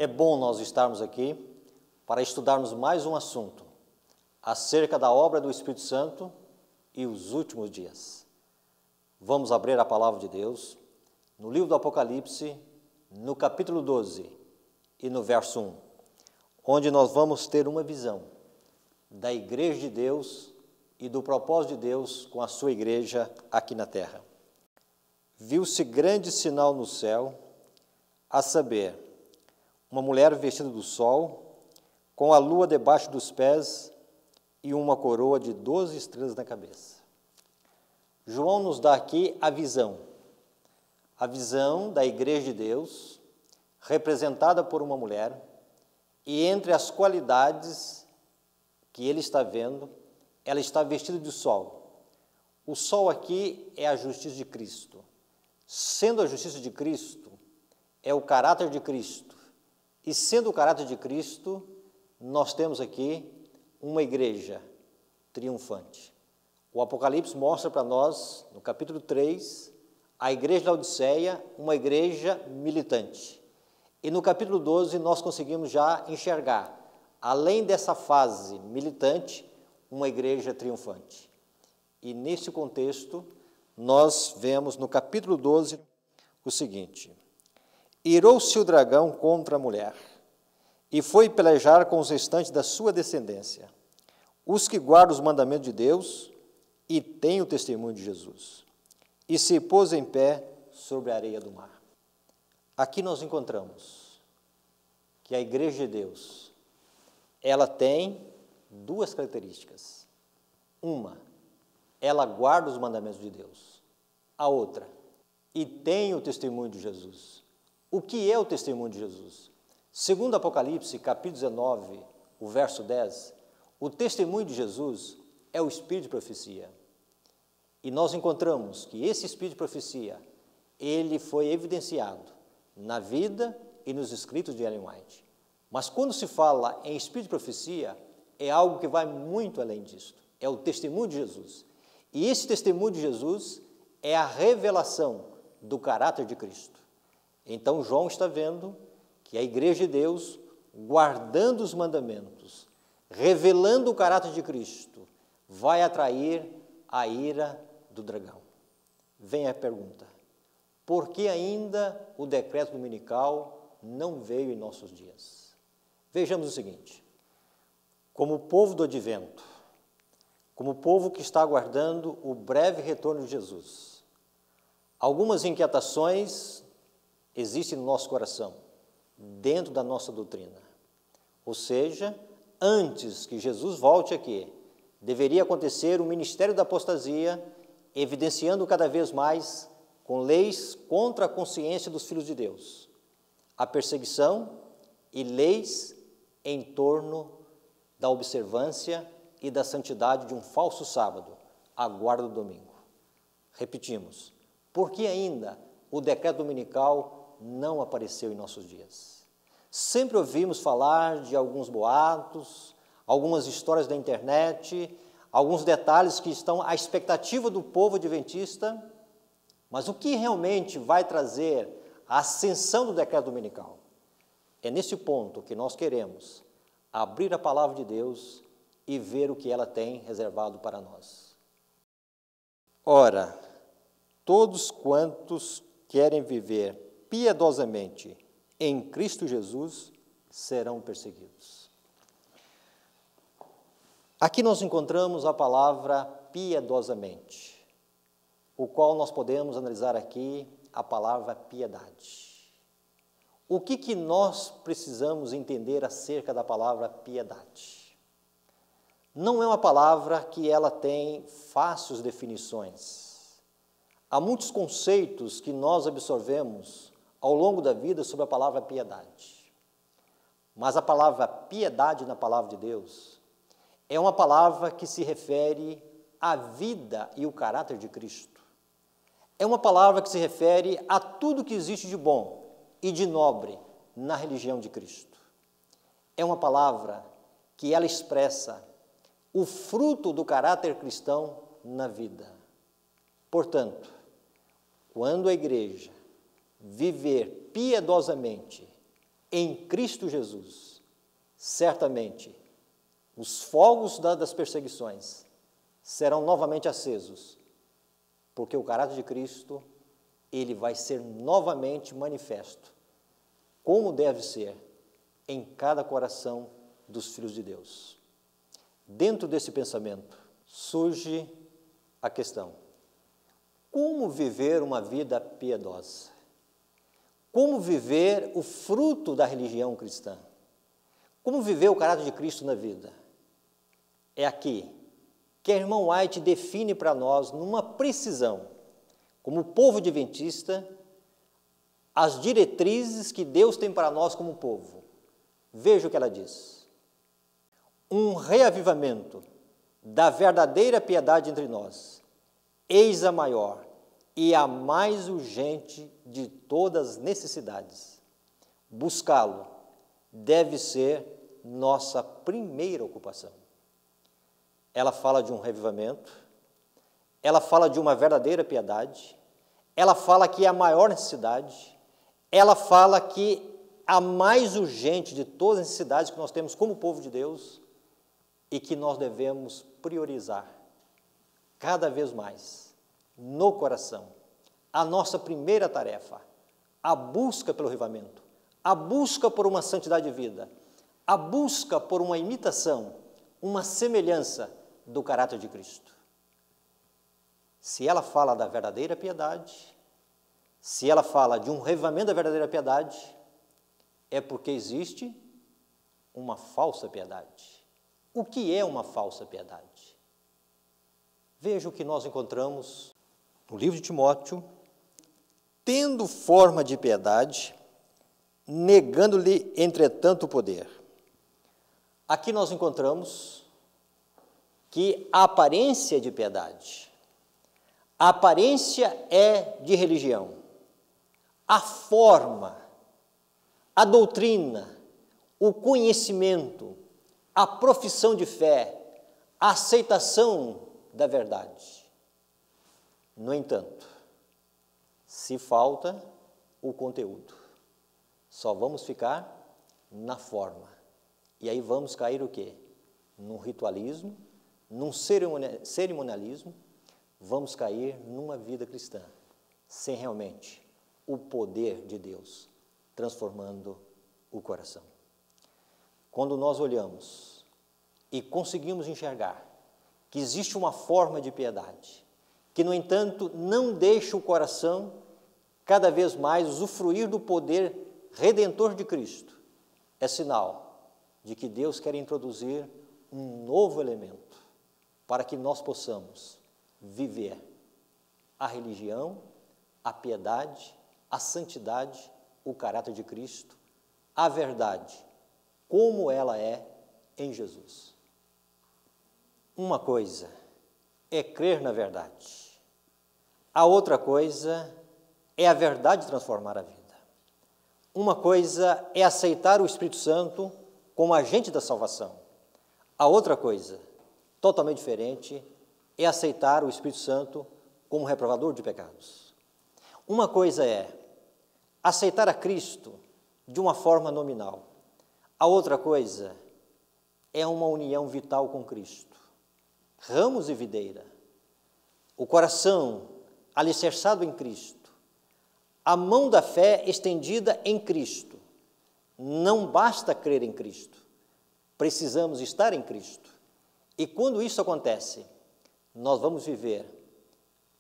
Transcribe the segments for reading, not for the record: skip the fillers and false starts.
É bom nós estarmos aqui para estudarmos mais um assunto acerca da obra do Espírito Santo e os últimos dias. Vamos abrir a palavra de Deus no livro do Apocalipse, no capítulo 12 e no verso 1, onde nós vamos ter uma visão da igreja de Deus e do propósito de Deus com a sua igreja aqui na terra. Viu-se grande sinal no céu, a saber, uma mulher vestida do sol, com a lua debaixo dos pés e uma coroa de 12 estrelas na cabeça. João nos dá aqui a visão da igreja de Deus, representada por uma mulher, e entre as qualidades que ele está vendo, ela está vestida de sol. O sol aqui é a justiça de Cristo. Sendo a justiça de Cristo, é o caráter de Cristo. E sendo o caráter de Cristo, nós temos aqui uma igreja triunfante. O Apocalipse mostra para nós, no capítulo 3, a igreja da Odisseia, uma igreja militante. E no capítulo 12, nós conseguimos já enxergar, além dessa fase militante, uma igreja triunfante. E nesse contexto, nós vemos no capítulo 12 o seguinte: irou-se o dragão contra a mulher, e foi pelejar com os restantes da sua descendência, os que guardam os mandamentos de Deus e têm o testemunho de Jesus, e se pôs em pé sobre a areia do mar. Aqui nós encontramos que a igreja de Deus, ela tem duas características. Uma, ela guarda os mandamentos de Deus. A outra, e tem o testemunho de Jesus. O que é o testemunho de Jesus? Segundo Apocalipse, capítulo 19, o verso 10, o testemunho de Jesus é o espírito de profecia. E nós encontramos que esse espírito de profecia, ele foi evidenciado na vida e nos escritos de Ellen White. Mas quando se fala em espírito de profecia, é algo que vai muito além disso. É o testemunho de Jesus. E esse testemunho de Jesus é a revelação do caráter de Cristo. Então, João está vendo que a igreja de Deus, guardando os mandamentos, revelando o caráter de Cristo, vai atrair a ira do dragão. Vem a pergunta: por que ainda o decreto dominical não veio em nossos dias? Vejamos o seguinte: como povo do advento, como povo que está aguardando o breve retorno de Jesus, algumas inquietações existem no nosso coração, dentro da nossa doutrina. Ou seja, antes que Jesus volte aqui, deveria acontecer o ministério da apostasia, evidenciando cada vez mais, com leis contra a consciência dos filhos de Deus, a perseguição e leis em torno da observância e da santidade de um falso sábado, a guarda do domingo. Repetimos, por que ainda o decreto dominical não apareceu em nossos dias? Sempre ouvimos falar de alguns boatos, algumas histórias da internet, alguns detalhes que estão à expectativa do povo adventista, mas o que realmente vai trazer a ascensão do decreto dominical? É nesse ponto que nós queremos abrir a palavra de Deus e ver o que ela tem reservado para nós. Ora, todos quantos querem viver piedosamente em Cristo Jesus serão perseguidos. Aqui nós encontramos a palavra piedosamente, o qual nós podemos analisar aqui a palavra piedade. O que nós precisamos entender acerca da palavra piedade? Não é uma palavra que ela tem fáceis definições. Há muitos conceitos que nós absorvemos ao longo da vida sobre a palavra piedade. Mas a palavra piedade na palavra de Deus é uma palavra que se refere à vida e o caráter de Cristo. É uma palavra que se refere a tudo que existe de bom e de nobre na religião de Cristo. É uma palavra que ela expressa o fruto do caráter cristão na vida. Portanto, quando a igreja viver piedosamente em Cristo Jesus, certamente os fogos das perseguições serão novamente acesos, porque o caráter de Cristo, ele vai ser novamente manifesto, como deve ser em cada coração dos filhos de Deus. Dentro desse pensamento surge a questão: como viver uma vida piedosa? Como viver o fruto da religião cristã? Como viver o caráter de Cristo na vida? É aqui que a irmã White define para nós, numa precisão, como povo adventista, as diretrizes que Deus tem para nós como povo. Veja o que ela diz: um reavivamento da verdadeira piedade entre nós, eis a maior e a mais urgente de todas as necessidades. Buscá-lo deve ser nossa primeira ocupação. Ela fala de um revivamento, ela fala de uma verdadeira piedade, ela fala que é a maior necessidade, ela fala que a mais urgente de todas as necessidades que nós temos como povo de Deus e que nós devemos priorizar cada vez mais no coração. A nossa primeira tarefa, a busca pelo avivamento, a busca por uma santidade de vida, a busca por uma imitação, uma semelhança do caráter de Cristo. Se ela fala da verdadeira piedade, se ela fala de um revivamento da verdadeira piedade, é porque existe uma falsa piedade. O que é uma falsa piedade? Veja o que nós encontramos no livro de Timóteo: tendo forma de piedade, negando-lhe, entretanto, o poder. Aqui nós encontramos que a aparência de piedade, a aparência é de religião, a forma, a doutrina, o conhecimento, a profissão de fé, a aceitação da verdade. No entanto, se falta o conteúdo, só vamos ficar na forma. E aí vamos cair o quê? Num ritualismo, num cerimonialismo, vamos cair numa vida cristã, sem realmente o poder de Deus transformando o coração. Quando nós olhamos e conseguimos enxergar que existe uma forma de piedade, que, no entanto, não deixa o coração cada vez mais usufruir do poder redentor de Cristo, é sinal de que Deus quer introduzir um novo elemento para que nós possamos viver a religião, a piedade, a santidade, o caráter de Cristo, a verdade, como ela é em Jesus. Uma coisa é crer na verdade, a outra coisa é a verdade transformar a vida. Uma coisa é aceitar o Espírito Santo como agente da salvação, a outra coisa, totalmente diferente, é aceitar o Espírito Santo como reprovador de pecados. Uma coisa é aceitar a Cristo de uma forma nominal, a outra coisa é uma união vital com Cristo. Ramos e videira, o coração alicerçado em Cristo, a mão da fé estendida em Cristo. Não basta crer em Cristo, precisamos estar em Cristo. E quando isso acontece, nós vamos viver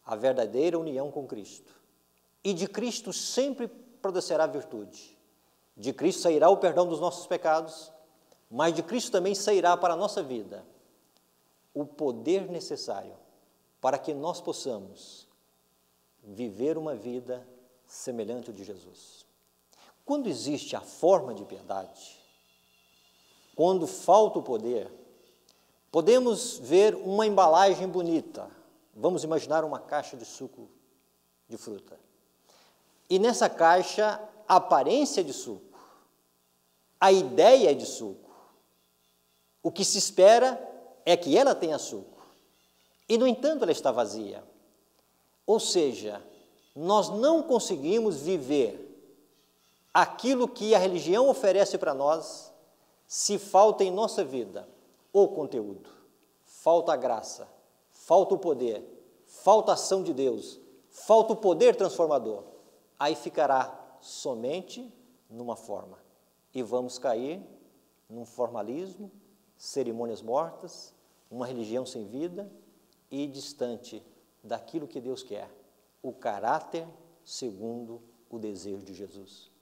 a verdadeira união com Cristo. E de Cristo sempre produzirá virtude. De Cristo sairá o perdão dos nossos pecados, mas de Cristo também sairá para a nossa vida o poder necessário para que nós possamos viver uma vida semelhante ao de Jesus. Quando existe a forma de piedade, quando falta o poder, podemos ver uma embalagem bonita. Vamos imaginar uma caixa de suco de fruta. E nessa caixa, a aparência é de suco, a ideia é de suco. O que se espera é que ela tenha suco. E, no entanto, ela está vazia. Ou seja, nós não conseguimos viver aquilo que a religião oferece para nós, se falta em nossa vida o conteúdo, falta a graça, falta o poder, falta a ação de Deus, falta o poder transformador, aí ficará somente numa forma. E vamos cair num formalismo, cerimônias mortas, uma religião sem vida e distante daquilo que Deus quer, o caráter segundo o desejo de Jesus.